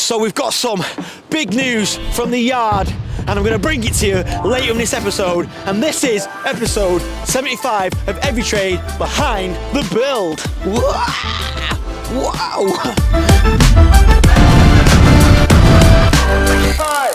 So we've got some big news from the yard, and I'm going to bring it to you later in this episode. And this is episode 75 of Every Trade Behind the Build. Wow! 75.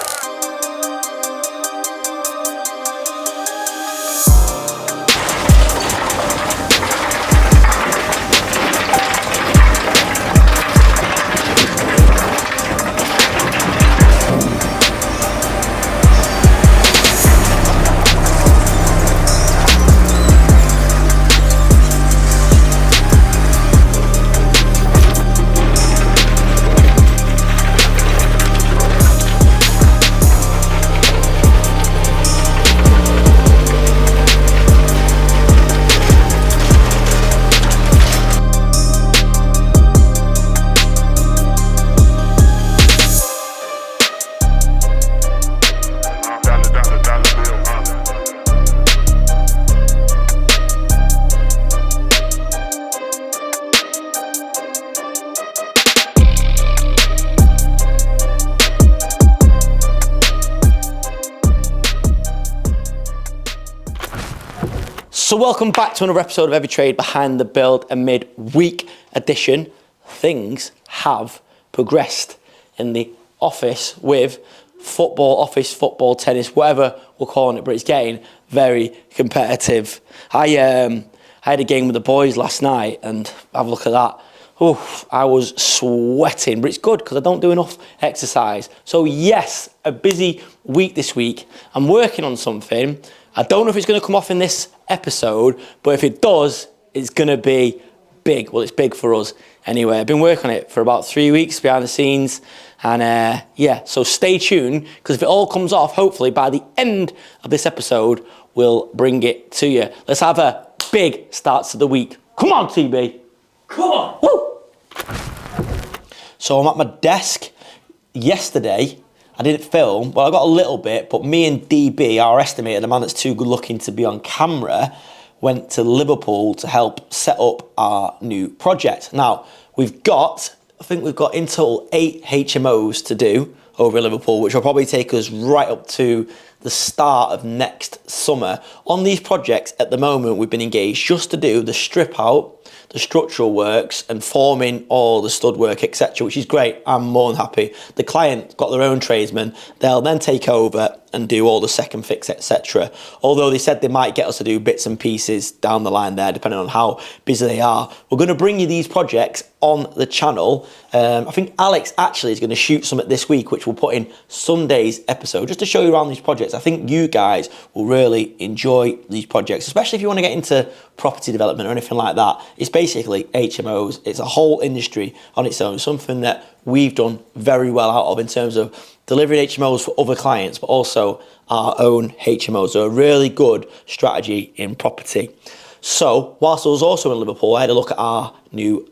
So welcome back to another episode of Every Trade Behind the Build, a mid-week edition. Things have progressed in the office with football, tennis, whatever we're calling it, but it's getting very competitive. I had a game with the boys last night, and have a look at that. Oof, I was sweating, but it's good because I don't do enough exercise. So yes, a busy week this week. I'm working on something. I don't know if it's going to come off in this episode, but if it does, it's going to be big. Well, it's big for us anyway. I've been working on it for about 3 weeks behind the scenes, and yeah, so stay tuned, because if it all comes off, hopefully by the end of this episode, we'll bring it to you. Let's have a big start to the week. Come on, TB. Come on. Woo! So I'm at my desk. Yesterday, I didn't film. Well, I got a little bit, but me and DB, our estimator, the man that's too good looking to be on camera, went to Liverpool to help set up our new project. Now, I think we've got in total 8 HMOs to do over in Liverpool, which will probably take us right up to the start of next summer. On these projects, at the moment, we've been engaged just to do the strip out, the structural works, and forming all the stud work, etc., which is great. I'm more than happy. The client got their own tradesmen. They'll then take over and do all the second fix, etc. Although they said they might get us to do bits and pieces down the line there, depending on how busy they are. We're going to bring you these projects on the channel. I think Alex actually is going to shoot some this week, which we'll put in Sunday's episode, just to show you around these projects. I think you guys will really enjoy these projects, especially if you want to get into property development or anything like that. It's basically HMOs. It's a whole industry on its own, something that we've done very well out of in terms of delivering HMOs for other clients, but also our own HMOs. So a really good strategy in property. So whilst I was also in Liverpool, I had a look at our new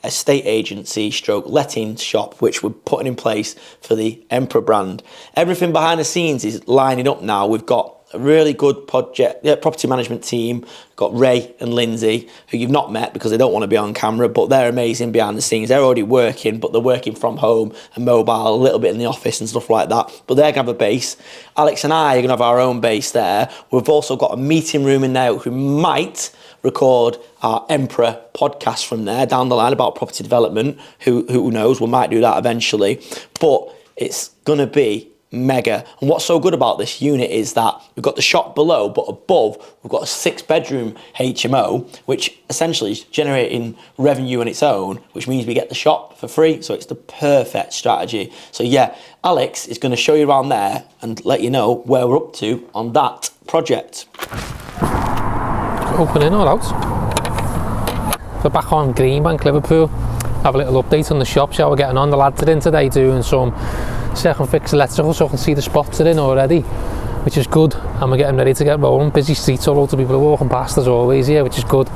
estate agency stroke lettings shop, which we're putting in place for the Emperor brand. Everything behind the scenes is lining up now. We've got a really good property management team. Got Ray and Lindsay, who you've not met because they don't want to be on camera, but they're amazing behind the scenes. They're already working, but they're working from home and mobile, a little bit in the office and stuff like that. But they're going to have a base. Alex and I are going to have our own base there. We've also got a meeting room in there, which we might record our Emperor podcast from there down the line about property development. Who knows? We might do that eventually. But it's going to be mega. And what's so good about this unit is that we've got the shop below, but above we've got a 6-bedroom HMO, which essentially is generating revenue on its own, which means we get the shop for free. So it's the perfect strategy. So yeah, Alex is going to show you around there and let you know where we're up to on that project. Open in or out? So back on Greenbank, Liverpool. Have a little update on the shop, see how we're getting on. The lads are in today doing some second fix electrical, so I can see the spots are in already, which is good, and we're getting ready to get rolling. Busy streets, all loads of people are walking past as always here, which is good,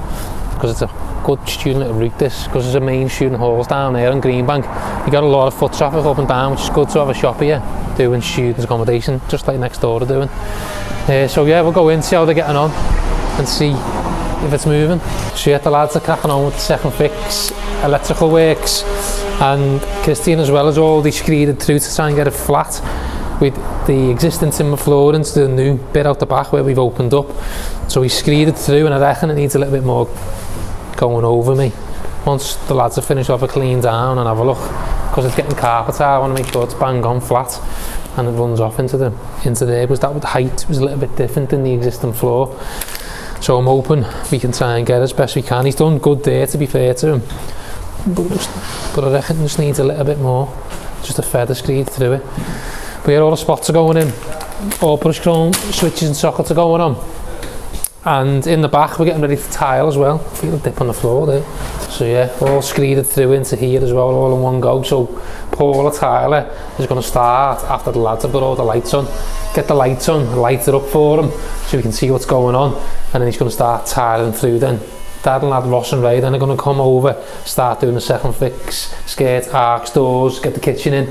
because it's a good student route this, because there's a main student halls down there on Greenbank. You got a lot of foot traffic up and down, which is good to have a shop here doing student accommodation, just like next door are doing. So yeah, we'll go in, see how they're getting on, and see if it's moving. So yeah, the lads are cracking on with the second fix electrical works, and Christian as well as all they screeded through to try and get it flat with the existing timber flooring to the new bit out the back where we've opened up. So we screeded through, and I reckon it needs a little bit more going over me. Once the lads have finished off a clean down and have a look, because it's getting carpet out, I want to make sure it's bang on flat and it runs off into there, because that the height was a little bit different than the existing floor. So I'm hoping we can try and get it as best we can. He's done good there, to be fair to him, but I reckon it just needs a little bit more, just a feather screed through it. But yeah, all the spots are going in, all brush chrome switches and sockets are going on, and in the back we're getting ready to tile as well. Feel a dip on the floor there. So yeah, all screeded through into here as well, all in one go. So Paul, the tiler, is going to start after the lads have got all the lights on. Get the lights on, light it up for him so we can see what's going on, and then he's going to start tiling through then. Dad and lad Ross and Ray then are going to come over, start doing the second fix, skirts, arcs, doors, get the kitchen in,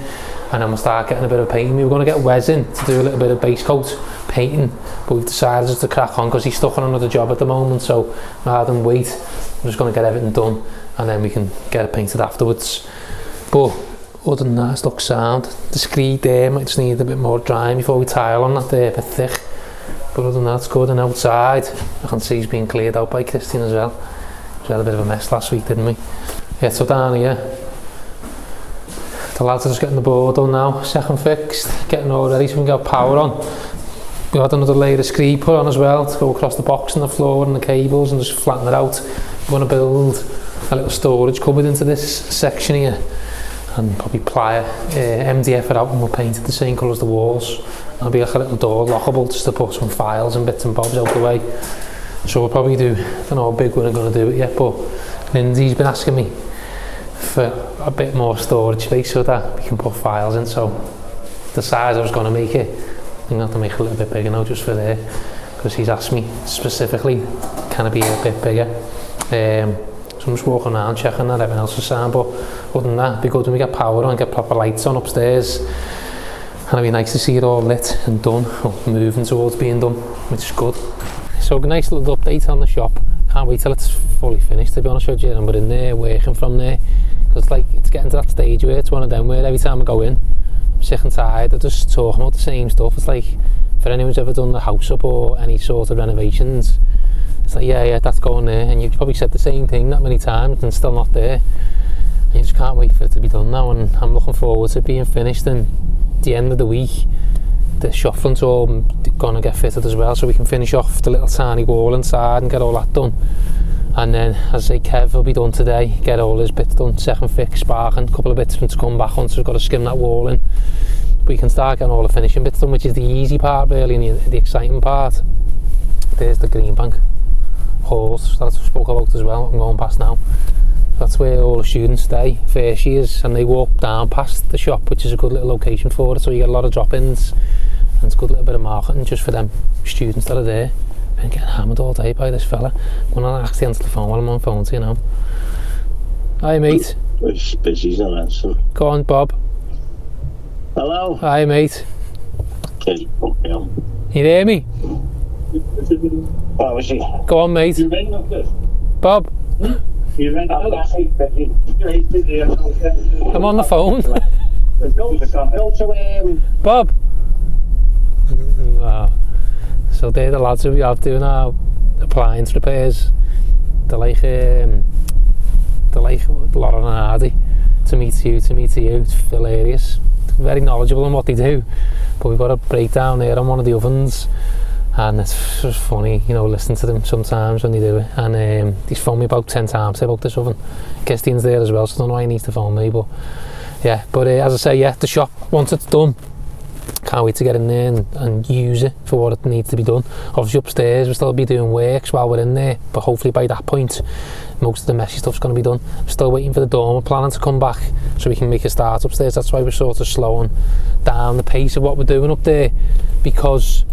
and then we'll start getting a bit of painting. We were going to get Wes in to do a little bit of base coat painting, but we've decided just to crack on because he's stuck on another job at the moment. So rather than wait, I'm just going to get everything done and then we can get it painted afterwards. But other than that, it looks sound. The screed there might just need a bit more drying before we tile on that there, a bit thick. But other than that, it's good. And outside, I can see he's been cleared out by Christian as well. We had a bit of a mess last week, didn't we? Yeah, so down here, the lads are just getting the board done now, second fixed, getting all ready so we can get power on. We had another layer of screed put on as well to go across the box and the floor and the cables and just flatten it out. We want to build a little storage cupboard into this section here and probably ply MDF it out and we'll paint it the same colour as the walls. There'll be like a little door lockable just to put some files and bits and bobs out the way. So we'll probably do, I don't know how big we're going to do it yet, but Lindsay's been asking me for a bit more storage space so that we can put files in. So the size I was going to make it, I'm going to have to make it a little bit bigger now just for there, because he's asked me specifically, can it be a bit bigger? So I'm just walking around checking that everything else is sound, but other than that, it'd be good when we get power on and get proper lights on upstairs. And it'd be nice to see it all lit and done, or moving towards being done, which is good. So a nice little update on the shop. Can't wait till it's fully finished, to be honest with you, and we're in there working from there. Because like, it's getting to that stage where it's one of them where every time I go in, I'm sick and tired of just talking about the same stuff. It's like, for anyone who's ever done the house up or any sort of renovations, it's like, yeah, that's going there, and you've probably said the same thing that many times and still not there. And you just can't wait for it to be done now, and I'm looking forward to it being finished. And the end of the week, the shop front's all going to get fitted as well, so we can finish off the little tiny wall inside and get all that done. And then, as I say, Kev will be done today, get all his bits done, second fix, sparking, a couple of bits for him to come back once we've got to skim that wall in. We can start getting all the finishing bits done, which is the easy part really, and the exciting part. There's the green bank halls that I spoke about as well, I'm going past now. That's where all the students stay, first years, and they walk down past the shop, which is a good little location for it, so you get a lot of drop-ins, and it's a good little bit of marketing just for them students that are there. I'm getting hammered all day by this fella. I'm going to actually answer the phone while I'm on the phone to you now. Hi mate. It's busy, isn't it? Go on Bob. Hello. Hi mate. Okay. You hear me? Oh, is he? Go on mate. Bob. I'm on the phone. Bob. Wow. So they're the lads who we have doing our appliance repairs. They're like Lauren and Hardy. To meet you. It's hilarious. Very knowledgeable in what they do. But we've got a breakdown there on one of the ovens. And it's just funny, you know, listening to them sometimes when they do it. And he's phoned me about 10 times about this oven. Kirsten's there as well, so I don't know why he needs to phone me, but yeah. But as I say, yeah, the shop, once it's done, can't wait to get in there and use it for what it needs to be done. Obviously upstairs we'll still be doing works while we're in there, but hopefully by that point most of the messy stuff's going to be done. I'm still waiting for the dormer planning to come back so we can make a start upstairs. That's why we're sort of slowing down the pace of what we're doing up there, because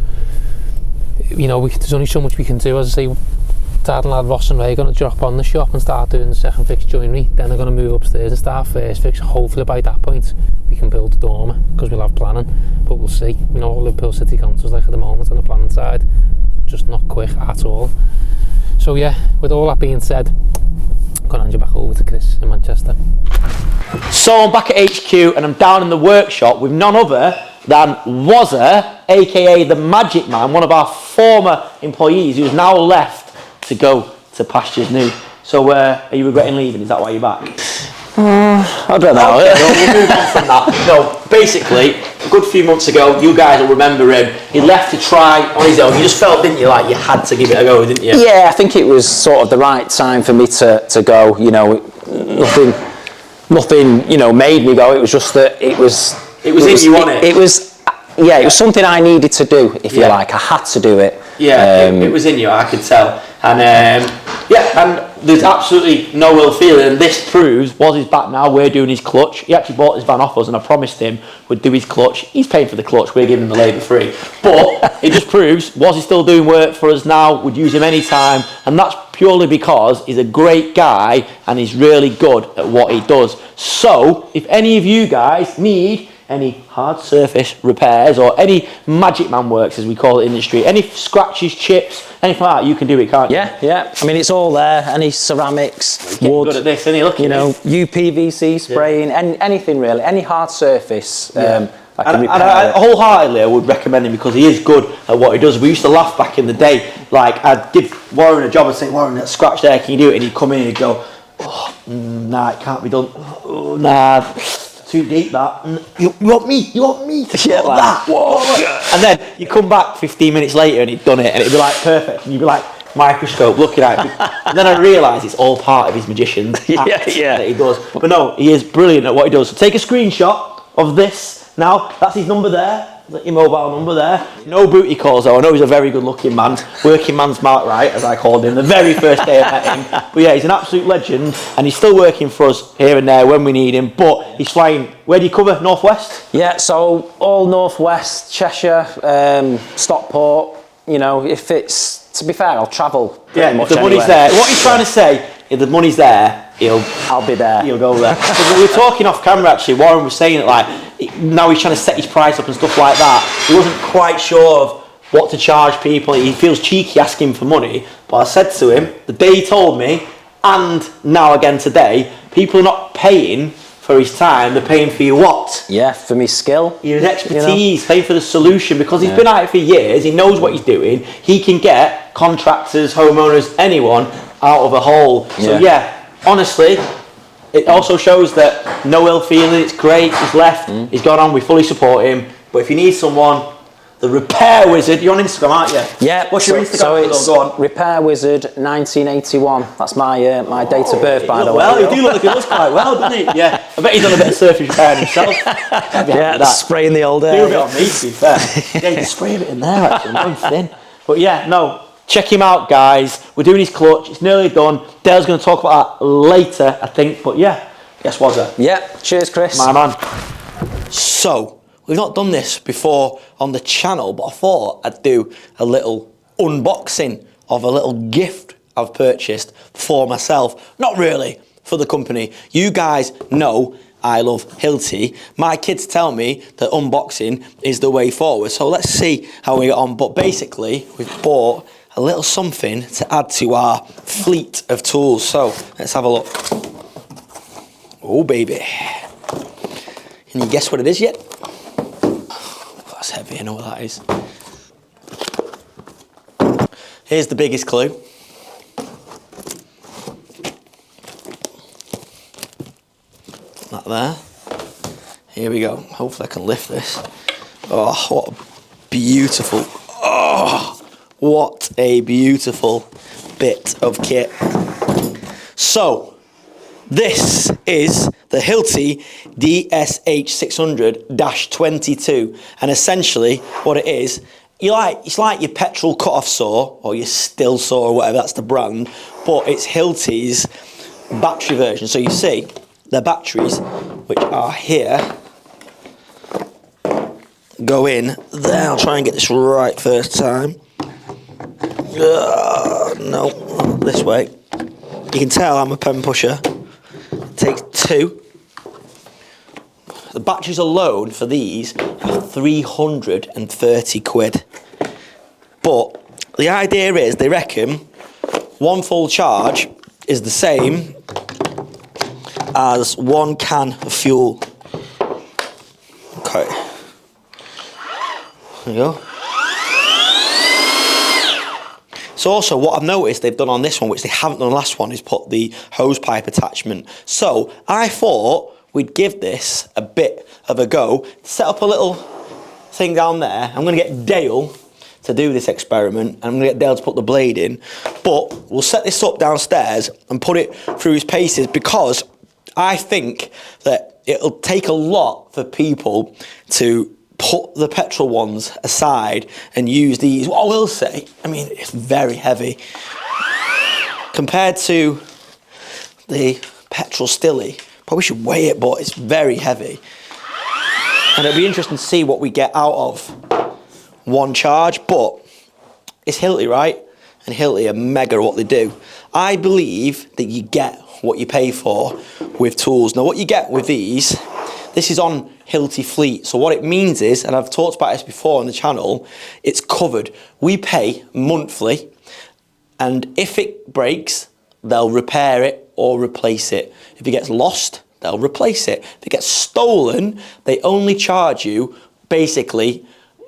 you know, there's only so much we can do. As I say, Dad and lad Ross and Ray are going to drop on the shop and start doing the second fix joinery. Then they're going to move upstairs and start first fix. Hopefully by that point we can build the dormer, because we'll have planning, but we'll see. We know what Liverpool City Council's like at the moment on the planning side. just not quick at all. So yeah, with all that being said, I'm gonna hand you back over to Chris in Manchester. So I'm back at HQ and I'm down in the workshop with none other than Wazza, aka the Magic Man, one of our former employees who's now left to go to pastures new. So are you regretting leaving? Is that why you're back? I don't know. Okay, no, we'll move on from that. No, basically, a good few months ago, you guys will remember him. He left to try on his own. You just felt, didn't you, like you had to give it a go, didn't you? Yeah, I think it was sort of the right time for me to go. You know, nothing, you know, made me go. It was just that it was in you, wasn't it? It was, yeah, it was something I needed to do, if you like. I had to do it. Yeah, it was in you, I could tell. And yeah, and there's absolutely no ill feeling, and this proves Wazzy's back now. We're doing his clutch. He actually bought his van off us, and I promised him we'd do his clutch. He's paying for the clutch, we're giving him the labour free. But it just proves Wazzy's still doing work for us now. We'd use him anytime, and that's purely because he's a great guy and he's really good at what he does. So if any of you guys need any hard surface repairs or any Magic Man works, as we call it in the industry, any scratches, chips, anything like that, you can do it, can't you? Yeah. I mean, it's all there. Any ceramics, Getting wood, good at this, isn't he? Look, you know, UPVC spraying, anything really, any hard surface. I can and repair I it. wholeheartedly I would recommend him because he is good at what he does. We used to laugh back in the day. Like, I'd give Warren a job and say, Warren, that scratch there, can you do it? And he'd come in and he'd go, oh, nah, it can't be done. Oh, nah, too deep that. You want me to do that? Whoa. And then you come back 15 minutes later and he'd done it and it'd be like perfect. And you'd be like, microscope looking at it. And then I realised it's all part of his magician's act that he does. But no, he is brilliant at what he does. So take a screenshot of this. Now, that's his number there, your mobile number there. No booty calls though, I know he's a very good looking man, working man's Mark Wright, as I called him, the very first day I met him. But yeah, he's an absolute legend, and he's still working for us here and there when we need him, but he's flying, where do you cover, northwest? Yeah, so all northwest, Cheshire, Stockport, you know, if it's, to be fair, I'll travel pretty much if the money's anywhere. there. What he's trying to say, if the money's there, I'll be there. He'll go there. We were talking off camera actually, Warren was saying it like, now he's trying to set his price up and stuff like that. He wasn't quite sure of what to charge people. He feels cheeky asking for money, but I said to him, the day he told me, and now again today, people are not paying for his time, they're paying for your what? Yeah, for me skill. His expertise, paying for the solution, because he's been at it for years, he knows what he's doing, he can get contractors, homeowners, anyone out of a hole. So yeah, honestly, it also shows that no ill feeling, it's great, he's left, he's gone on, we fully support him. But if you need someone, the Repair Wizard, you're on Instagram, aren't you? Yeah. What's your Instagram? So it's go on. Repair Wizard 1981. That's my my date of birth, by the way. Well, you do look like he looks quite well, doesn't he? Yeah. I bet he's done a bit of surface repair himself. Yeah, spraying the old air. Do a bit on me, to be fair. Yeah, you can spray a bit in there, actually, I'm going thin. But yeah, no, check him out, guys. We're doing his clutch, it's nearly done. Dale's going to talk about that later, I think. But yeah, guess what's that? Yeah, cheers, Chris. My man. So, we've not done this before on the channel, but I thought I'd do a little unboxing of a little gift I've purchased for myself. Not really for the company. You guys know I love 𝗕𝗨𝗟𝗓. My kids tell me that unboxing is the way forward. So let's see how we get on. But basically, we've bought a little something to add to our fleet of tools. So let's have a look. Oh, baby. Can you guess what it is yet? That's heavy, I know what that is. Here's the biggest clue. That there. Here we go. Hopefully I can lift this. Oh, what a beautiful, oh, what a beautiful bit of kit. So, this is the 𝗕𝗨𝗟𝗓 DSH600-22, and essentially what it is, it's like your petrol cut-off saw or your still saw or whatever, that's the brand, but it's 𝗕𝗨𝗟's battery version. So you see the batteries, which are here, go in there. I'll try and get this right first time. No, this way. You can tell I'm a pen pusher. Takes two. The batteries alone for these are 330 quid. But the idea is they reckon one full charge is the same as 1 can of fuel. Okay. There you go. So also what I've noticed they've done on this one, which they haven't done on the last one, is put the hose pipe attachment. So I thought we'd give this a bit of a go. Set up a little thing down there. I'm going to get Dale to do this experiment, and I'm going to get Dale to put the blade in. But we'll set this up downstairs and put it through his paces, because I think that it'll take a lot for people to put the petrol ones aside and use these. What I will say, I mean, it's very heavy. Compared to the petrol stilly, probably should weigh it, but it's very heavy. And it'll be interesting to see what we get out of one charge, but it's Hilti, right? And Hilti are mega at what they do. I believe that you get what you pay for with tools. Now, what you get with these, this is on Hilti Fleet. So what it means is, and I've talked about this before on the channel, it's covered. We pay monthly, and if it breaks, they'll repair it or replace it. If it gets lost, they'll replace it. If it gets stolen, they only charge you basically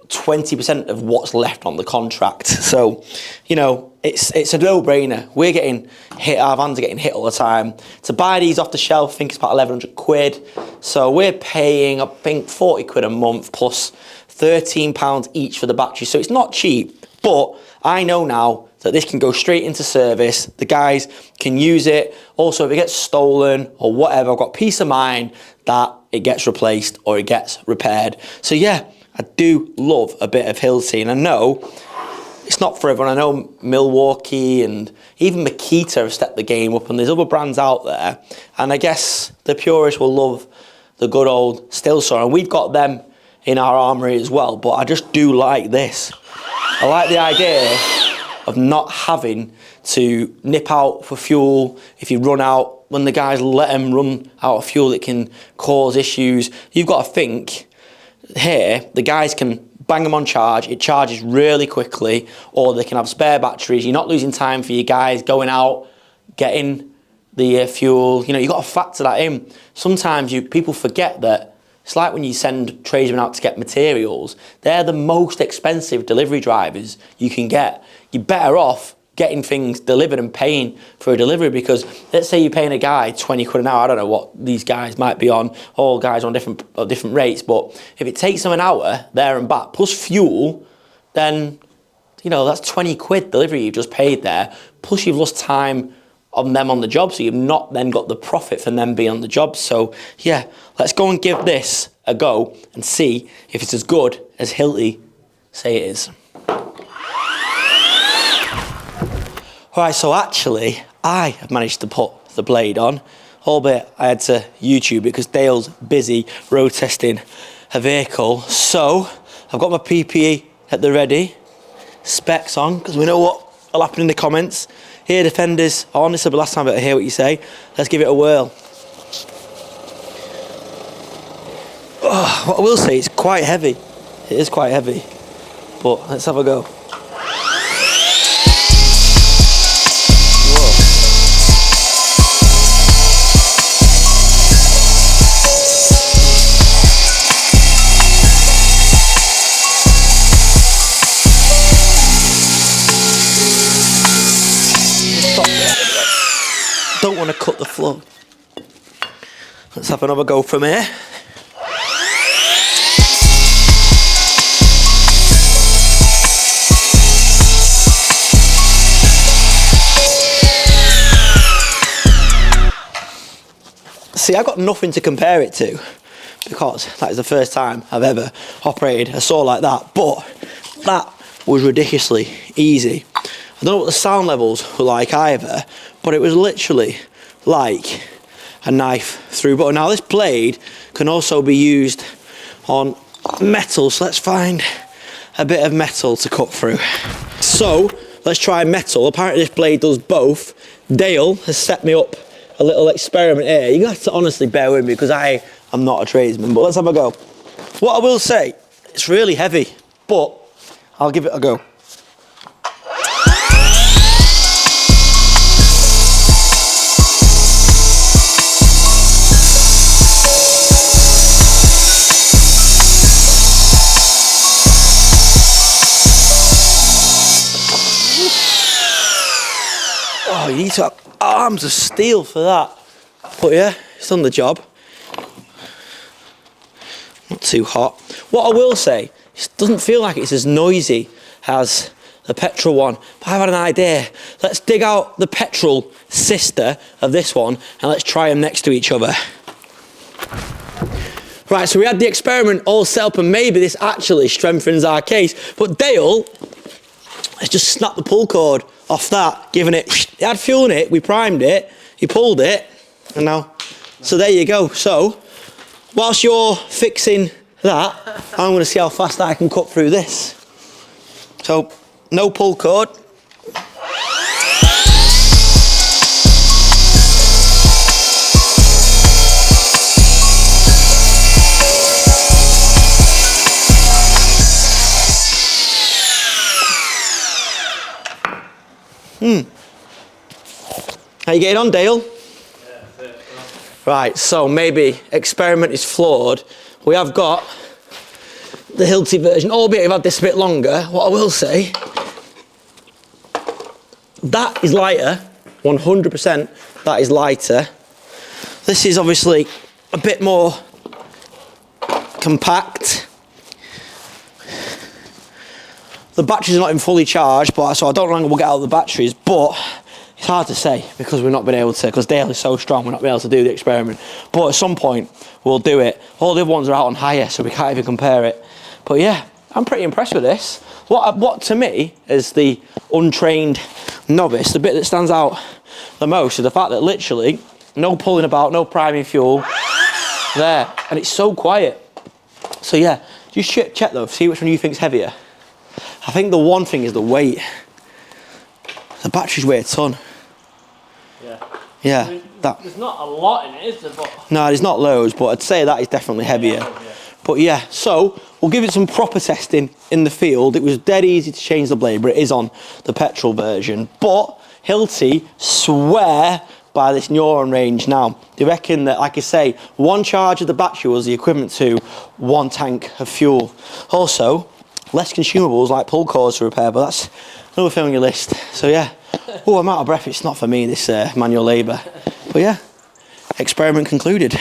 20% of what's left on the contract. So, you know, it's a no-brainer. We're getting hit, our vans are getting hit all the time. To buy these off the shelf, I think it's about 1,100 quid. So we're paying, I think, 40 quid a month plus £13 each for the battery. So it's not cheap, but I know now that this can go straight into service. The guys can use it. Also, if it gets stolen or whatever, I've got peace of mind that it gets replaced or it gets repaired. So yeah, I do love a bit of Hilti, and I know it's not for everyone. I know Milwaukee and even Makita have stepped the game up, and there's other brands out there. And I guess the purists will love the good old Stilson, and we've got them in our armoury as well. But I just do like this. I like the idea of not having to nip out for fuel if you run out. When the guys let them run out of fuel, it can cause issues. You've got to think, here, the guys can bang them on charge, it charges really quickly, or they can have spare batteries. You're not losing time for your guys going out, getting the fuel. You know, you've got to factor that in. Sometimes people forget that it's like when you send tradesmen out to get materials, they're the most expensive delivery drivers you can get. You're better off getting things delivered and paying for a delivery, because let's say you're paying a guy 20 quid an hour. I don't know what these guys might be on, all guys on different rates, but if it takes them an hour there and back plus fuel, then you know that's 20 quid delivery you've just paid there, plus you've lost time on them on the job, so you've not then got the profit from them being on the job. So yeah, let's go and give this a go and see if it's as good as Hilti say it is. Alright, so actually, I have managed to put the blade on, albeit I had to YouTube it because Dale's busy road testing a vehicle. So, I've got my PPE at the ready, specs on, because we know what will happen in the comments. Here, defenders on, this will be the last time I hear what you say. Let's give it a whirl. Oh, what I will say, it's quite heavy. It is quite heavy, but let's have a go. Don't want to cut the floor. Let's have another go from here. See, I've got nothing to compare it to, because that is the first time I've ever operated a saw like that, but that was ridiculously easy. I don't know what the sound levels were like either, but it was literally like a knife through butter. Now this blade can also be used on metal, so let's find a bit of metal to cut through. So let's try metal. Apparently this blade does both. Dale has set me up a little experiment here. You have to honestly bear with me because I am not a tradesman, but let's have a go. What I will say, it's really heavy, but I'll give it a go. Oh, you need to have arms of steel for that. But yeah, it's done the job. Not too hot. What I will say, it doesn't feel like it's as noisy as the petrol one. But I've had an idea. Let's dig out the petrol sister of this one and let's try them next to each other. Right, so we had the experiment all set up and maybe this actually strengthens our case. But Dale has just snapped the pull cord off that, giving it, it had fuel in it, we primed it, he pulled it, and now, so there you go. So, whilst you're fixing that, I'm gonna see how fast I can cut through this. So, no pull cord. How you getting on, Dale? Yeah, right, so maybe experiment is flawed. We have got the Hilti version, albeit we've had this a bit longer. What I will say, that is lighter, 100% that is lighter. This is obviously a bit more compact. The batteries are not even fully charged, but so I don't know how long we'll get out of the batteries, but it's hard to say because we've not been able to, because Dale is so strong, we're not been able to do the experiment. But at some point, we'll do it. All the other ones are out on higher, so we can't even compare it. But yeah, I'm pretty impressed with this. What to me, as the untrained novice, the bit that stands out the most is the fact that literally, no pulling about, no priming fuel, there, and it's so quiet. So yeah, just check though, see which one you think's heavier. I think the one thing is the weight. The batteries weigh a ton. Yeah. Yeah. I mean, there's not a lot in it, is there? But No, there's not loads, but I'd say that is definitely heavier. Yeah. But yeah, so we'll give it some proper testing in the field. It was dead easy to change the blade, but it is on the petrol version. But Hilti swear by this neuron range now. They reckon that, like I say, one charge of the battery was the equivalent to 1 tank of fuel. Also, less consumables like pull cords to repair, but that's another thing on your list. So yeah, oh, I'm out of breath. It's not for me, this manual labour. But yeah, experiment concluded.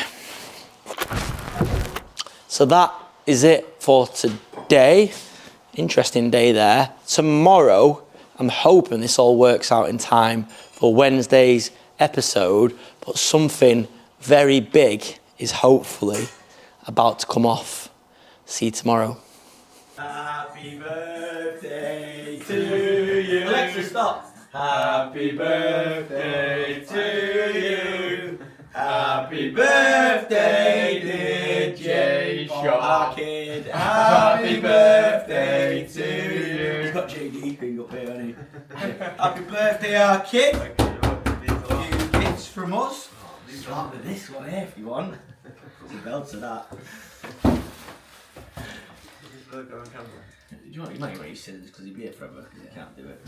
So that is it for today. Interesting day there. Tomorrow, I'm hoping this all works out in time for Wednesday's episode, but something very big is hopefully about to come off. See you tomorrow. Happy birthday to you. Alexa, stop. Happy birthday to you. Happy birthday, dear Jay, our kid. Happy birthday to you. He's got JD thing up here, hasn't he? Happy birthday, our kid. A few gifts from us. Start with this one here if you want. There's a belt to that. You might want to use scissors because he'd be here forever because he can't do it.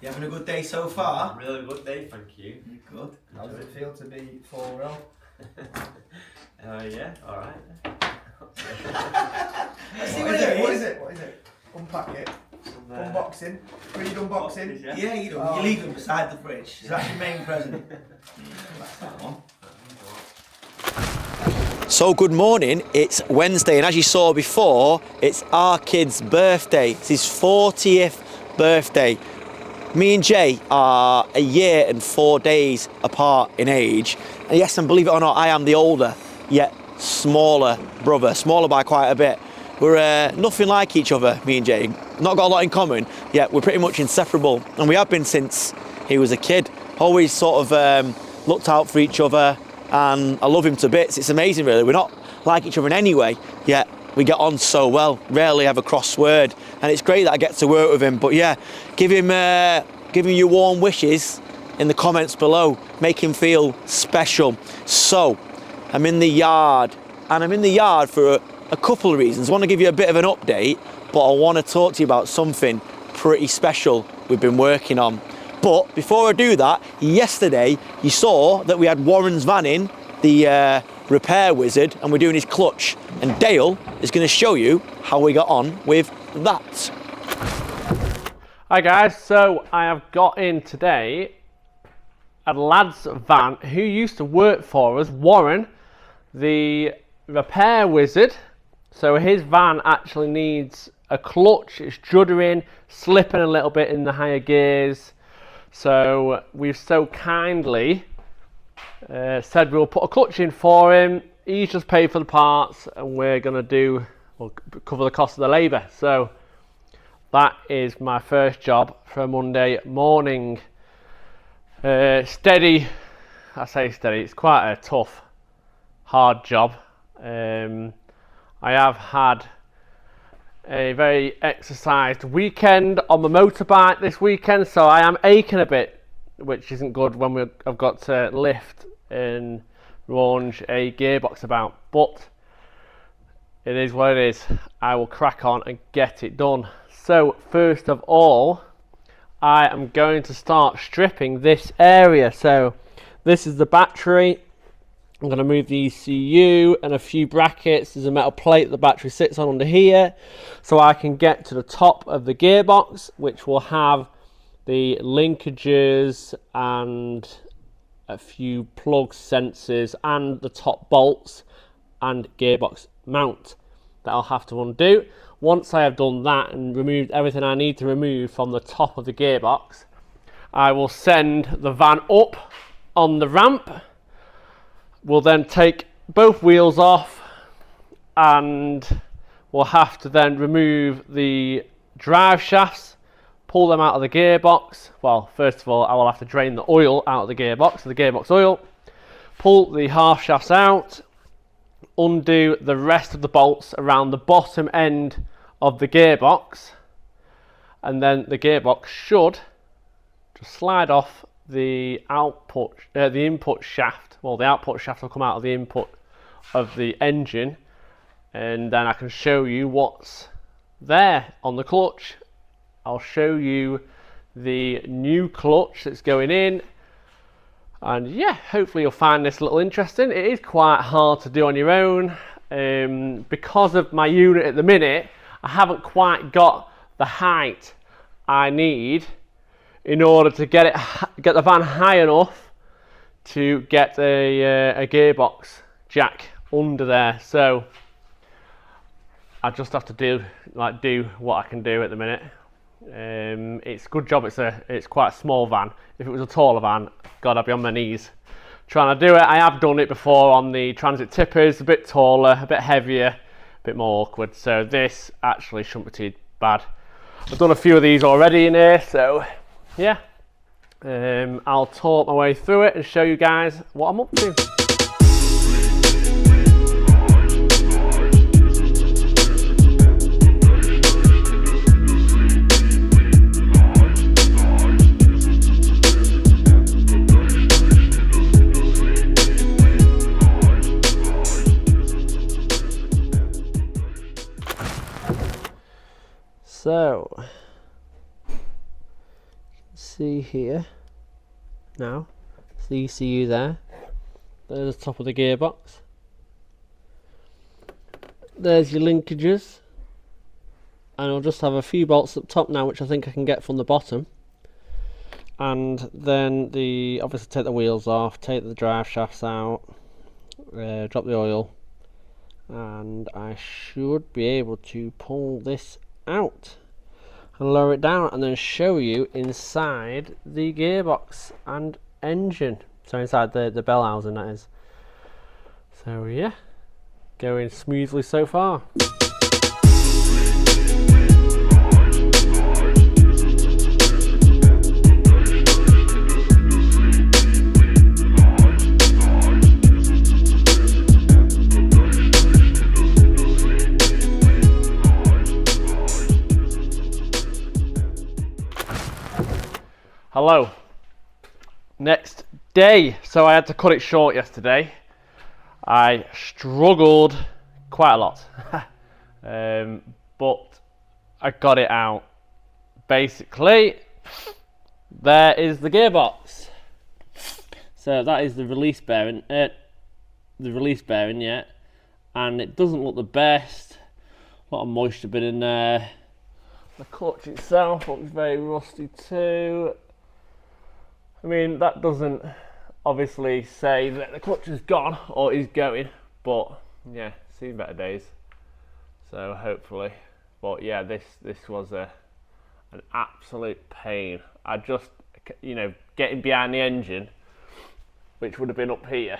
You having a good day so far? Really good day, thank you. Good. How does it feel to be 4-0? Yeah, alright. Let's see what it is. What is it? Unpack it. Unboxing. Read unboxing. Yeah, you know, you leave them beside the fridge. Is that your main present? That one. So good morning, it's Wednesday, and as you saw before, it's our kid's birthday. It's his 40th birthday. Me and Jay are a year and 4 days apart in age. And yes, and believe it or not, I am the older, yet smaller brother, smaller by quite a bit. We're nothing like each other, me and Jay. Not got a lot in common, yet we're pretty much inseparable. And we have been since he was a kid. Always sort of looked out for each other, and I love him to bits. It's amazing, really. We're not like each other in any way, yet we get on so well. Rarely have a cross word, and it's great that I get to work with him. But yeah, give him your warm wishes in the comments below. Make him feel special. So, I'm in the yard, and I'm in the yard for a couple of reasons. I want to give you a bit of an update, but I want to talk to you about something pretty special we've been working on. But before I do that, yesterday you saw that we had Warren's van in, the repair wizard, and we're doing his clutch. And Dale is going to show you how we got on with that. Hi guys, so I have got in today a lad's van who used to work for us, Warren, the repair wizard. So his van actually needs a clutch, it's juddering, slipping a little bit in the higher gears. So we've so kindly said we'll put a clutch in for him. He's just paid for the parts and we'll cover the cost of the labour. So that is my first job for a Monday morning. Steady, I say steady, it's quite a tough, hard job. I have had a very exercised weekend on my motorbike this weekend, so I am aching a bit, which isn't good when I've got to lift and launch a gearbox about, but it is what it is. I will crack on and get it done. So first of all, I am going to start stripping this area. So this is the battery. I'm going to move the ECU and a few brackets. There's a metal plate the battery sits on under here, so I can get to the top of the gearbox, which will have the linkages and a few plug sensors and the top bolts and gearbox mount that I'll have to undo. Once I have done that and removed everything I need to remove from the top of the gearbox, I will send the van up on the ramp. We'll then take both wheels off and we'll have to then remove the drive shafts, pull them out of the gearbox. Well, first of all, I will have to drain the oil out of the gearbox oil, pull the half shafts out, undo the rest of the bolts around the bottom end of the gearbox, and then the gearbox should just slide off the input shaft. Well, the output shaft will come out of the input of the engine, and then I can show you what's there on the clutch. I'll show you the new clutch that's going in, and yeah, hopefully you'll find this a little interesting. It is quite hard to do on your own because of my unit at the minute. I haven't quite got the height I need in order to get the van high enough to get a gearbox jack under there. So I just have to do what I can do at the minute. It's a good job. It's quite a small van. If it was a taller van, God, I'd be on my knees trying to do it. I have done it before on the transit tippers, a bit taller, a bit heavier, a bit more awkward. So this actually shouldn't be too bad. I've done a few of these already in here, so yeah. I'll talk my way through it and show you guys what I'm up to. So, see here now, it's the ECU there, there's the top of the gearbox, there's your linkages, and I'll just have a few bolts up top now which I think I can get from the bottom, and then obviously take the wheels off, take the drive shafts out, drop the oil, and I should be able to pull this out and lower it down and then show you inside the gearbox and engine, so inside the bell housing, that is. So yeah, going smoothly so far. Hello. Next day. So I had to cut it short yesterday. I struggled quite a lot. But I got it out. Basically, there is the gearbox. So that is the release bearing. Yeah. And it doesn't look the best. A lot of moisture been in there. The clutch itself looks very rusty too. I mean, that doesn't obviously say that the clutch is gone or is going, but yeah, seen better days. So hopefully, but yeah, this was an absolute pain. I just, you know, getting behind the engine, which would have been up here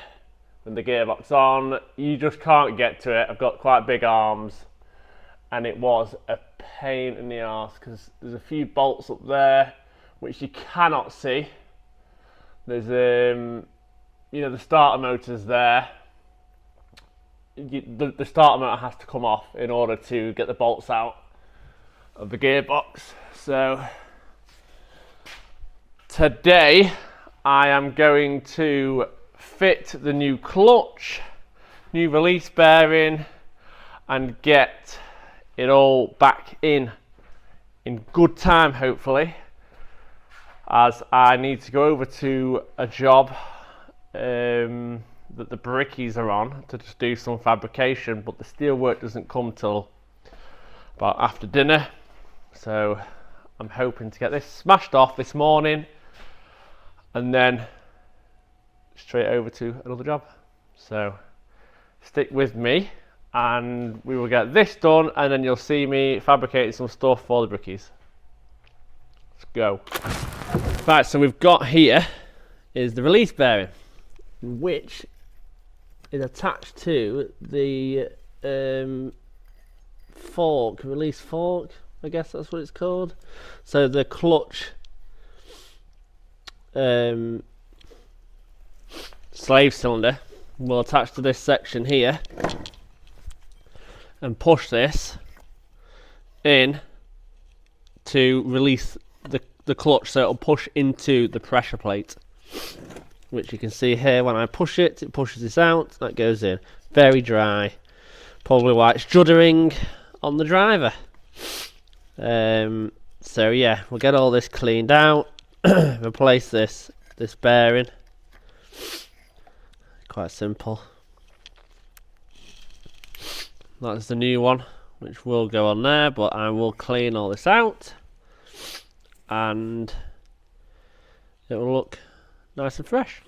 with the gearbox on, you just can't get to it. I've got quite big arms, and it was a pain in the arse because there's a few bolts up there which you cannot see. There's you know, the starter motor's there. The starter motor has to come off in order to get the bolts out of the gearbox. So today I am going to fit the new clutch, new release bearing, and get it all back in good time, hopefully, as I need to go over to a job that the brickies are on to just do some fabrication, but the steel work doesn't come till about after dinner, so I'm hoping to get this smashed off this morning and then straight over to another job. So stick with me and we will get this done, and then you'll see me fabricating some stuff for the brickies. Let's go. Right, so we've got here is the release bearing, which is attached to the fork, release fork, I guess that's what it's called. So the clutch slave cylinder will attach to this section here and push this in to release the clutch, so it'll push into the pressure plate, which you can see here. When I push it, it pushes this out, that goes in. Very dry, probably why it's juddering on the driver. So yeah, we'll get all this cleaned out, replace this bearing. Quite simple. That's the new one, which will go on there, but I will clean all this out and it will look nice and fresh.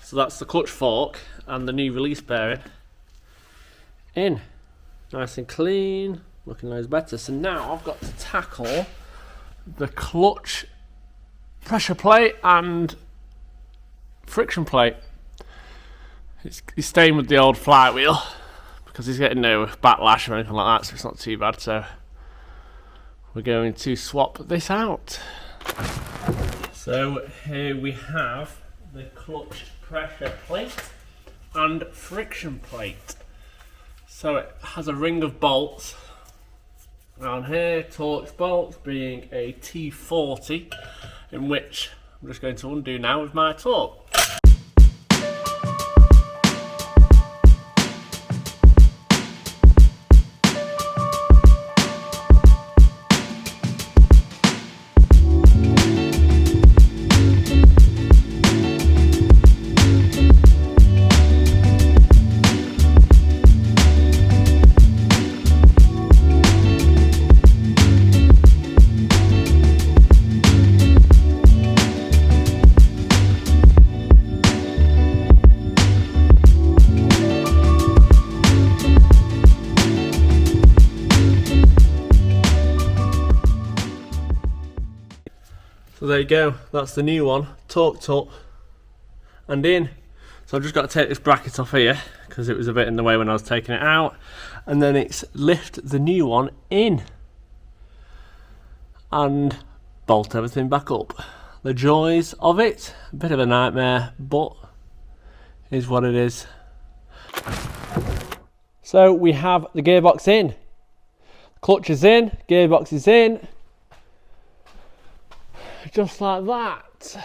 So that's the clutch fork and the new release bearing in. Nice and clean, looking loads better. So now I've got to tackle the clutch pressure plate and friction plate. He's staying with the old flywheel because he's getting no backlash or anything like that, so it's not too bad. So we're going to swap this out. So here we have the clutch pressure plate and friction plate. So it has a ring of bolts around here, Torx bolts, being a T40, in which I'm just going to undo now with my torque. So there you go, that's the new one, torqued up and in. So I've just got to take this bracket off here because it was a bit in the way when I was taking it out, and then it's lift the new one in and bolt everything back up. The joys of it, a bit of a nightmare, but is what it is. So we have the gearbox in, clutch is in, gearbox is in. Just like that.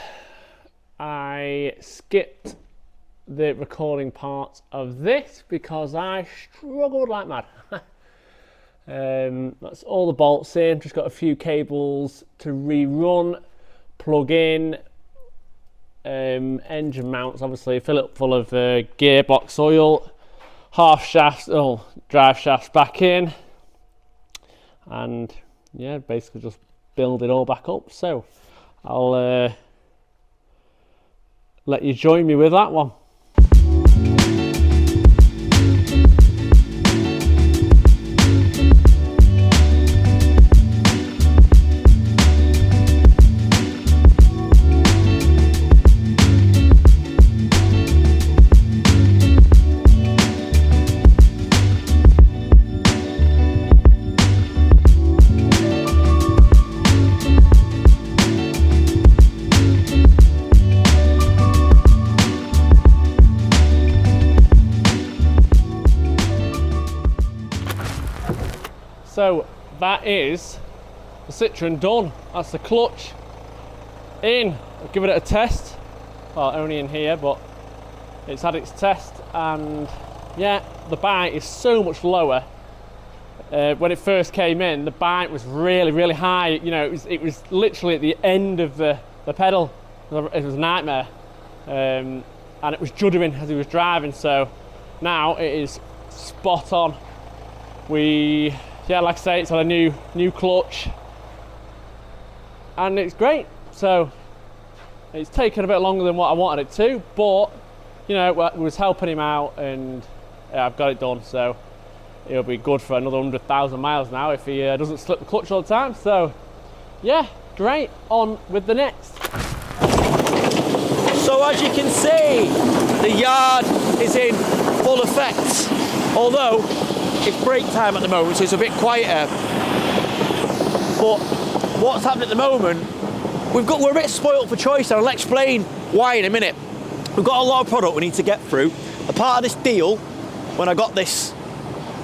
I skipped the recording part of this because I struggled like mad. That's all the bolts in. Just got a few cables to rerun, plug in, engine mounts obviously, fill it full of gearbox oil, half shafts, drive shafts back in, and yeah, basically just build it all back up. So I'll let you join me with that one. So that is the Citroen done. That's the clutch in. I'll give it a test. Well, only in here, but it's had its test, and yeah, the bite is so much lower. When it first came in, the bite was really, really high. You know, it was literally at the end of the pedal. It was a nightmare, and it was juddering as he was driving. So now it is spot on. Yeah, like I say, it's on a new clutch, and it's great. So it's taken a bit longer than what I wanted it to, but you know, it was helping him out, and yeah, I've got it done. So it'll be good for another 100,000 miles now if he doesn't slip the clutch all the time. So yeah, great. On with the next. So as you can see, the yard is in full effect, although it's break time at the moment, so it's a bit quieter. But what's happening at the moment, we're a bit spoilt for choice, and I'll explain why in a minute. We've got a lot of product we need to get through. A part of this deal, when I got this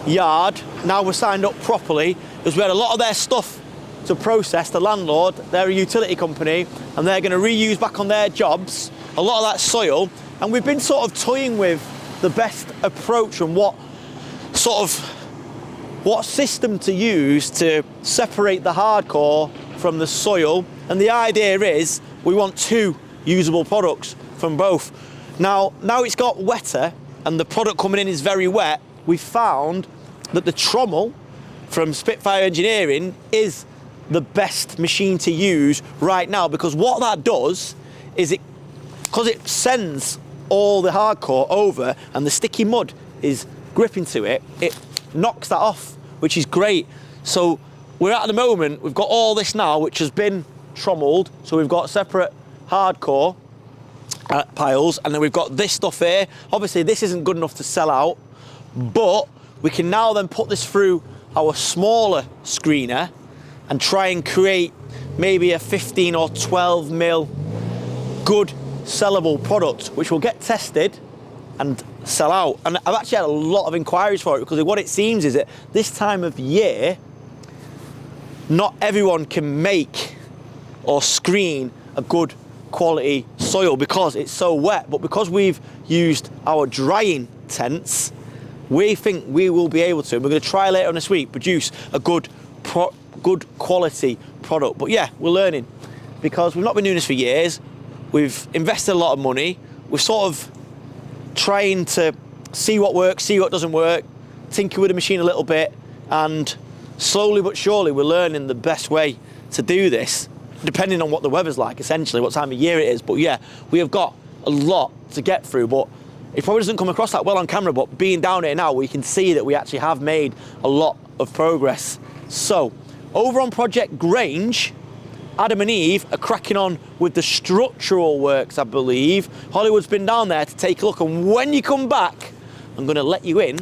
yard, now we're signed up properly, is we had a lot of their stuff to process. The landlord, they're a utility company, and they're going to reuse back on their jobs a lot of that soil, and we've been sort of toying with the best approach and what system to use to separate the hardcore from the soil. And the idea is we want two usable products from both. Now it's got wetter and the product coming in is very wet. We found that the trommel from Spitfire Engineering is the best machine to use right now, because what that does is because it sends all the hardcore over and the sticky mud is gripping to it, it knocks that off, which is great. So we're at the moment, we've got all this now, which has been trommeled. So we've got separate hardcore piles, and then we've got this stuff here. Obviously this isn't good enough to sell out, but we can now then put this through our smaller screener and try and create maybe a 15 or 12 mil good sellable product, which will get tested and sell out. And I've actually had a lot of inquiries for it, because what it seems is that this time of year, not everyone can make or screen a good quality soil because it's so wet. But because we've used our drying tents, we think we will be able to, and we're going to try later on this week, produce a good quality product. But yeah, we're learning, because we've not been doing this for years. We've invested a lot of money. We're sort of trying to see what works, see what doesn't work, tinker with the machine a little bit, and slowly but surely we're learning the best way to do this, depending on what the weather's like, essentially, what time of year it is. But yeah, we have got a lot to get through, but it probably doesn't come across that well on camera, but being down here now, we can see that we actually have made a lot of progress. So, over on Project Grange, Adam and Eve are cracking on with the structural works, I believe. Hollywood's been down there to take a look, and when you come back, I'm going to let you in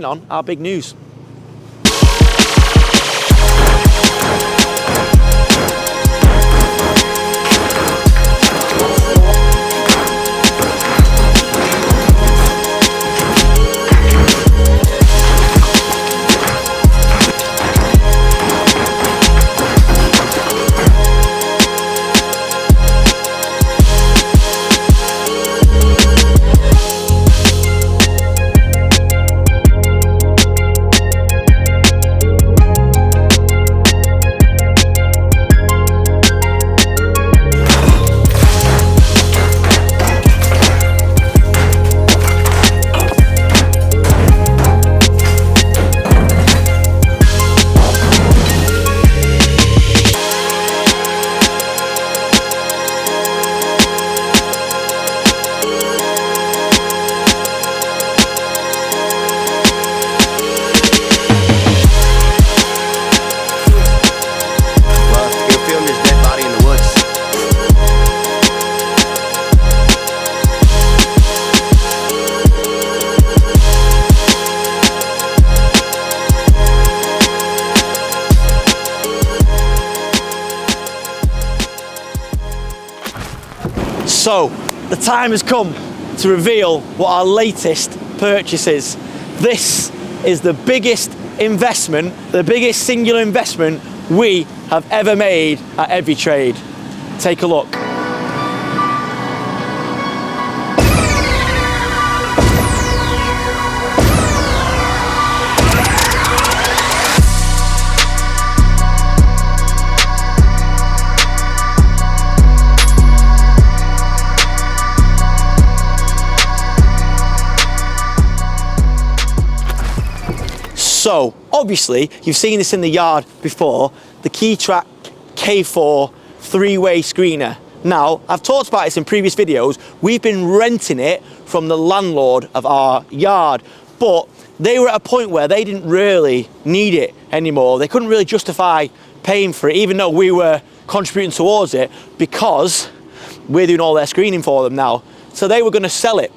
on our big news. So, the time has come to reveal what our latest purchase is. This is the biggest investment, the biggest singular investment we have ever made at 𝗕𝗕𝗡𝗏. Take a look. So, obviously, you've seen this in the yard before, the 𝗕𝗓𝗏 K4 three-way screener. Now, I've talked about this in previous videos. We've been renting it from the landlord of our yard, but they were at a point where they didn't really need it anymore. They couldn't really justify paying for it, even though we were contributing towards it, because we're doing all their screening for them now. So they were going to sell it.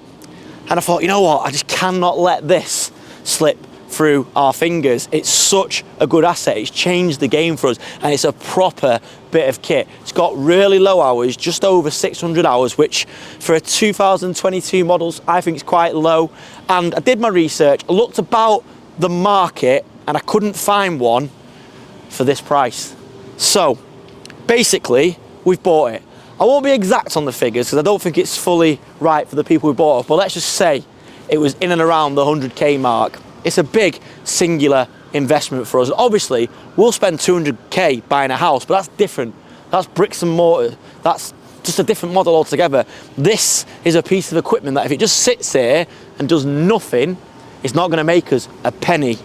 And I thought, you know what, I just cannot let this slip through our fingers. It's such a good asset. It's changed the game for us, and it's a proper bit of kit. It's got really low hours, just over 600 hours, which for a 2022 models, I think is quite low. And I did my research, I looked about the market, and I couldn't find one for this price. So basically, we've bought it. I won't be exact on the figures because I don't think it's fully right for the people who bought it, but let's just say it was in and around the 100k mark. It's a big singular investment for us. Obviously, we'll spend 200k buying a house, but that's different. That's bricks and mortar. That's just a different model altogether. This is a piece of equipment that if it just sits here and does nothing, it's not going to make us a penny.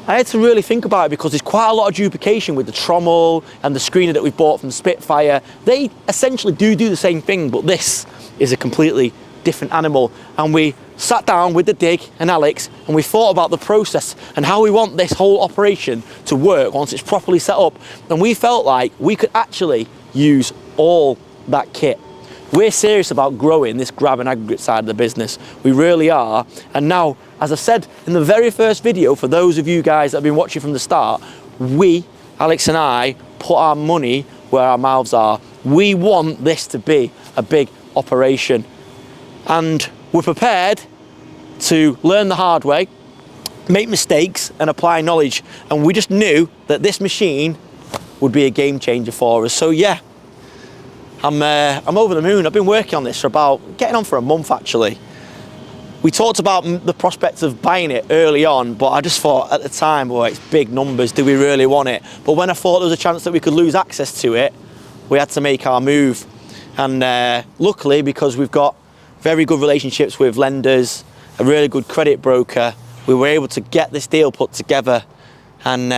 I had to really think about it because there's quite a lot of duplication with the trommel and the screener that we bought from Spitfire. They essentially do the same thing, but this is a completely different animal. And we sat down with the dig and Alex, and we thought about the process and how we want this whole operation to work once it's properly set up. And we felt like we could actually use all that kit. We're serious about growing this grab and aggregate side of the business. We really are. And now, as I said in the very first video, for those of you guys that have been watching from the start, we, Alex and I, put our money where our mouths are. We want this to be a big operation. And we're prepared to learn the hard way, make mistakes and apply knowledge. And we just knew that this machine would be a game changer for us. So yeah, I'm over the moon. I've been working on this for getting on for a month actually. We talked about the prospects of buying it early on, but I just thought at the time, well, it's big numbers, do we really want it? But when I thought there was a chance that we could lose access to it, we had to make our move. And luckily, because we've got very good relationships with lenders, a really good credit broker, we were able to get this deal put together. And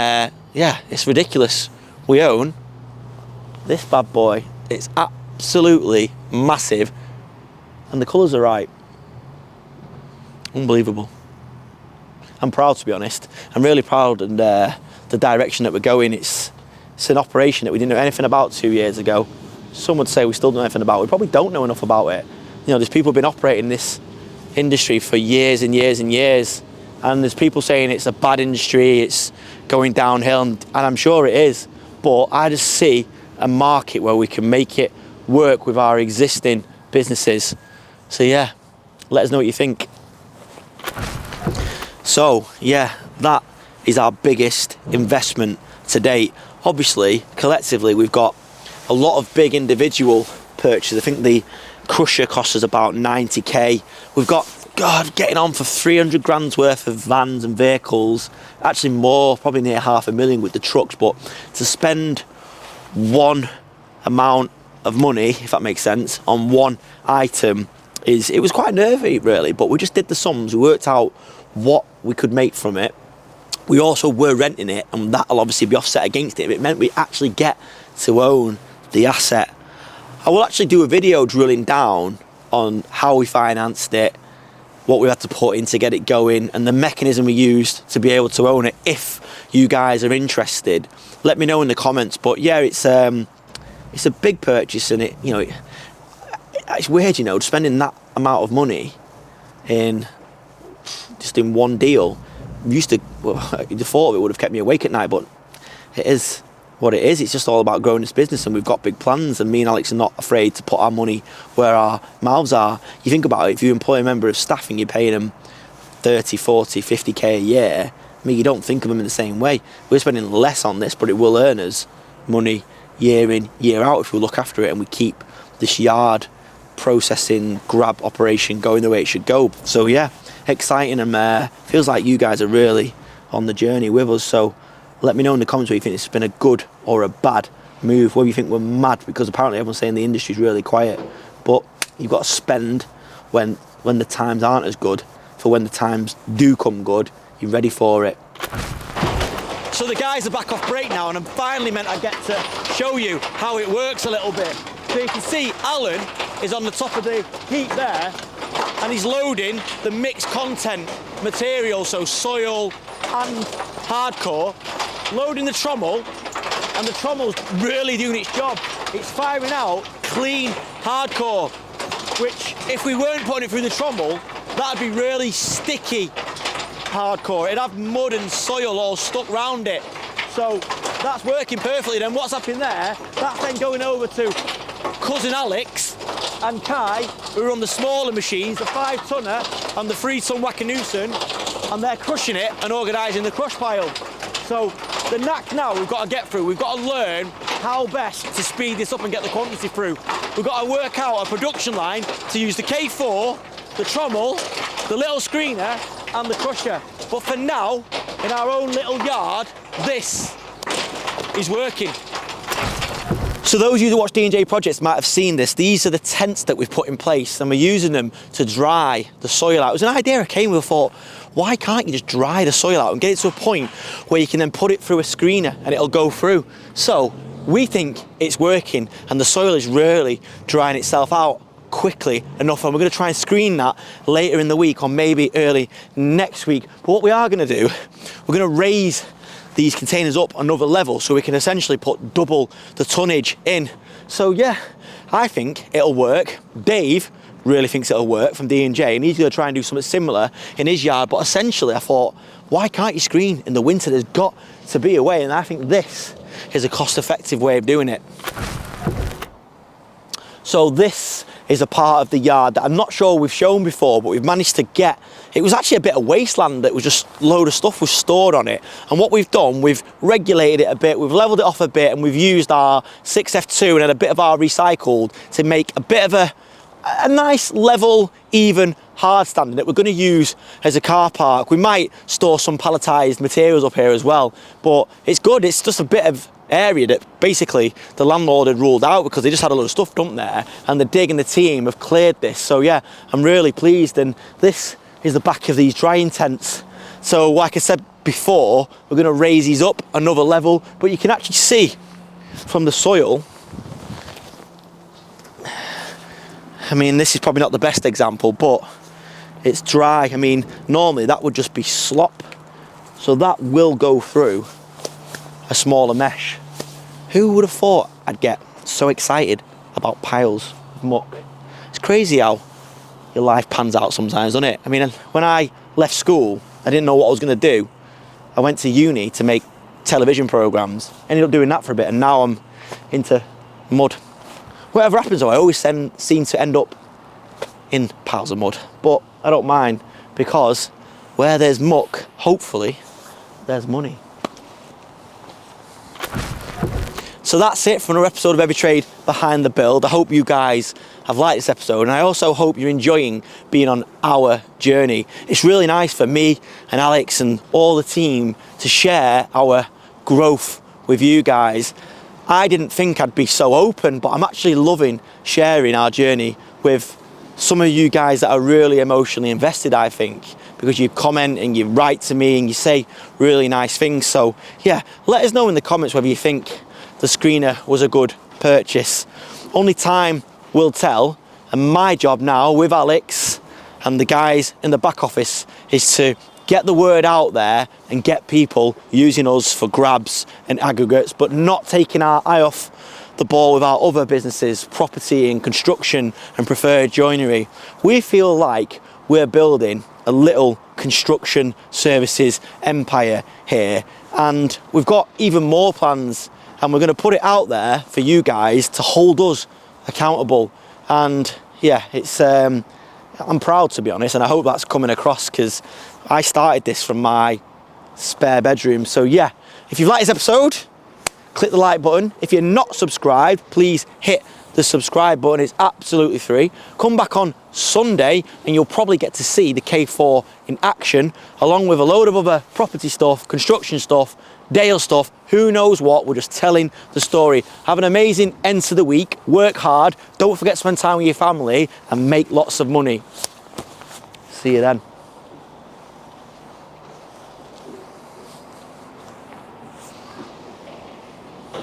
yeah, it's ridiculous. We own this bad boy. It's absolutely massive, and the colours are right. Unbelievable. I'm proud, to be honest. I'm really proud of the direction that we're going. It's an operation that we didn't know anything about 2 years ago. Some would say we still don't know anything about it. We probably don't know enough about it. You know, there's people who've been operating this industry for years and years and years, and there's people saying it's a bad industry, it's going downhill, and I'm sure it is, but I just see a market where we can make it work with our existing businesses. So yeah, let us know what you think. So yeah, that is our biggest investment to date. Obviously, collectively, we've got a lot of big individual purchases. I think the crusher cost us about 90k. We've got, God, getting on for 300 grand's worth of vans and vehicles. Actually more, probably near 500,000 with the trucks. But to spend one amount of money, if that makes sense, on one item, it was quite nervy really, but we just did the sums. We worked out what we could make from it. We also were renting it, and that'll obviously be offset against it. It meant we actually get to own the asset. I will actually do a video drilling down on how we financed it, what we had to put in to get it going, and the mechanism we used to be able to own it. If you guys are interested, let me know in the comments. But yeah, it's a big purchase, and it's weird, you know, spending that amount of money in one deal. Well, the thought of it would have kept me awake at night, but it is what it is. It's just all about growing this business, and we've got big plans, and me and Alex are not afraid to put our money where our mouths are. You think about it, if you employ a member of staff and you're paying them 30, 40, 50k a year, I mean, you don't think of them in the same way. We're spending less on this, but it will earn us money year in, year out if we look after it and we keep this yard processing grab operation going the way it should go. So yeah, exciting, and feels like you guys are really on the journey with us. So let me know in the comments whether you think this has been a good or a bad move, whether you think we're mad, because apparently everyone's saying the industry's really quiet. But you've got to spend when the times aren't as good, for when the times do come good, you're ready for it. So the guys are back off break now, and I'm finally meant I get to show you how it works a little bit. So you can see Alan is on the top of the heap there, and he's loading the mixed content material, so soil and hardcore, loading the trommel, and the trommel's really doing its job. It's firing out clean hardcore, which if we weren't putting it through the trommel, that'd be really sticky hardcore. It'd have mud and soil all stuck round it. So that's working perfectly. Then what's happening there, that's then going over to cousin Alex and Kai, who are on the smaller machines, the 5-tonner and the 3-ton 𝗕𝗏𝗟𝗏, and they're crushing it and organising the crush pile. So the knack now we've got to get through, we've got to learn how best to speed this up and get the quantity through. We've got to work out a production line to use the K4, the trommel, the little screener and the crusher. But for now, in our own little yard, this is working. So those of you who watch D&J projects might have seen this. These are the tents that we've put in place, and we're using them to dry the soil out. It was an idea I came with. I thought, why can't you just dry the soil out and get it to a point where you can then put it through a screener and it'll go through? So we think it's working, and the soil is really drying itself out quickly enough, and we're going to try and screen that later in the week or maybe early next week. But what we are going to do, we're going to raise these containers up another level so we can essentially put double the tonnage in. So yeah, I think it'll work. Dave really thinks it'll work from D&J, and he's going to try and do something similar in his yard. But essentially I thought, why can't you screen in the winter? There's got to be a way, and I think this is a cost-effective way of doing it. So this is a part of the yard that I'm not sure we've shown before, but we've managed to get. It was actually a bit of wasteland that was just a load of stuff was stored on it. And what we've done, we've regulated it a bit, we've leveled it off a bit, and we've used our 6F2 and then a bit of our recycled to make a bit of a nice level, even hard standing that we're going to use as a car park. We might store some palletised materials up here as well, but it's good. It's just a bit of area that basically the landlord had ruled out because they just had a lot of stuff dumped there, and the dig and the team have cleared this. So yeah, I'm really pleased. And this is the back of these drying tents. So like I said before, we're going to raise these up another level, but you can actually see from the soil, I mean, this is probably not the best example, but it's dry. I mean, normally that would just be slop, so that will go through a smaller mesh. Who would have thought I'd get so excited about piles of muck? It's crazy how your life pans out sometimes, doesn't it? I mean, when I left school, I didn't know what I was going to do. I went to uni to make television programmes, ended up doing that for a bit, and now I'm into mud. Whatever happens though, I always seem to end up in piles of mud, but I don't mind, because where there's muck, hopefully there's money. So that's it for another episode of Every Trade Behind the Build. I hope you guys have liked this episode, and I also hope you're enjoying being on our journey. It's really nice for me and Alex and all the team to share our growth with you guys. I didn't think I'd be so open, but I'm actually loving sharing our journey with some of you guys that are really emotionally invested, I think, because you comment and you write to me and you say really nice things. So yeah, let us know in the comments whether you think the screener was a good purchase. Only time will tell, and my job now with Alex and the guys in the back office is to get the word out there and get people using us for grabs and aggregates, but not taking our eye off the ball with our other businesses, property and construction and preferred joinery. We feel like we're building a little construction services empire here, and we've got even more plans and we're going to put it out there for you guys to hold us accountable. And yeah, it's I'm proud, to be honest, and I hope that's coming across, because I started this from my spare bedroom. So yeah, if you've liked this episode, click the like button. If you're not subscribed, please hit the subscribe button. It's absolutely free. Come back on Sunday and you'll probably get to see the K4 in action, along with a load of other property stuff, construction stuff, Dale stuff, who knows what. We're just telling the story. Have an amazing end to the week. Work hard. Don't forget to spend time with your family and make lots of money. See you then.